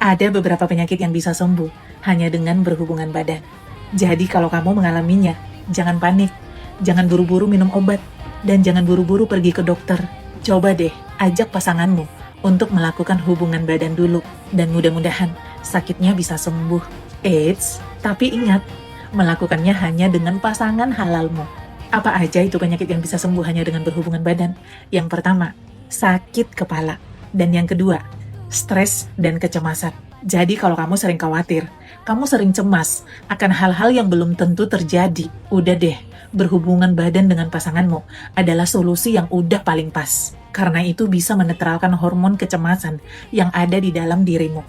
Ada beberapa penyakit yang bisa sembuh hanya dengan berhubungan badan. Jadi kalau kamu mengalaminya, jangan panik, jangan buru-buru minum obat, dan jangan buru-buru pergi ke dokter. Coba deh, ajak pasanganmu untuk melakukan hubungan badan dulu, dan mudah-mudahan sakitnya bisa sembuh. Eits, tapi ingat, melakukannya hanya dengan pasangan halalmu. Apa aja itu penyakit yang bisa sembuh hanya dengan berhubungan badan? Yang pertama, sakit kepala. Dan yang kedua, stres dan kecemasan. Jadi kalau kamu sering khawatir, kamu sering cemas akan hal-hal yang belum tentu terjadi, udah deh, berhubungan badan dengan pasanganmu adalah solusi yang udah paling pas. Karena itu bisa menetralkan hormon kecemasan yang ada di dalam dirimu.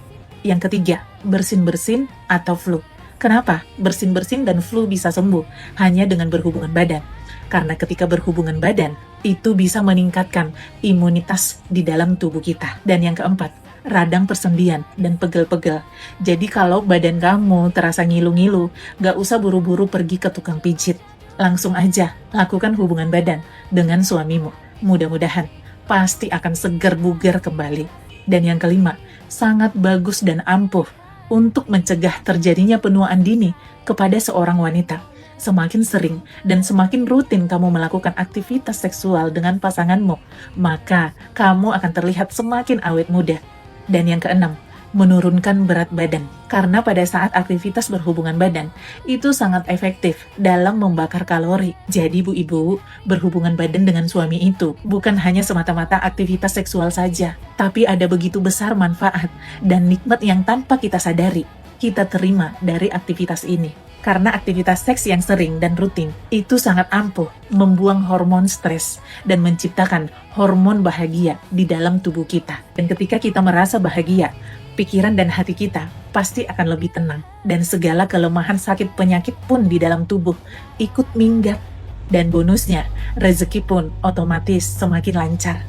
Yang ketiga, bersin-bersin atau flu. Kenapa bersin-bersin dan flu bisa sembuh hanya dengan berhubungan badan? Karena ketika berhubungan badan, itu bisa meningkatkan imunitas di dalam tubuh kita. Dan yang keempat, radang persendian dan pegel-pegel. Jadi kalau badan kamu terasa ngilu-ngilu, gak usah buru-buru pergi ke tukang pijit. Langsung aja lakukan hubungan badan dengan suamimu. Mudah-mudahan pasti akan segar bugar kembali. Dan yang kelima, sangat bagus dan ampuh untuk mencegah terjadinya penuaan dini kepada seorang wanita. Semakin sering dan semakin rutin kamu melakukan aktivitas seksual dengan pasanganmu, maka kamu akan terlihat semakin awet muda. Dan yang keenam, menurunkan berat badan. Karena pada saat aktivitas berhubungan badan, itu sangat efektif dalam membakar kalori. Jadi bu ibu, berhubungan badan dengan suami itu bukan hanya semata-mata aktivitas seksual saja, tapi ada begitu besar manfaat dan nikmat yang tanpa kita sadari, kita terima dari aktivitas ini. Karena aktivitas seks yang sering dan rutin itu sangat ampuh membuang hormon stres dan menciptakan hormon bahagia di dalam tubuh kita. Dan ketika kita merasa bahagia, pikiran dan hati kita pasti akan lebih tenang. Dan segala kelemahan sakit penyakit pun di dalam tubuh ikut minggat. Dan bonusnya, rezeki pun otomatis semakin lancar.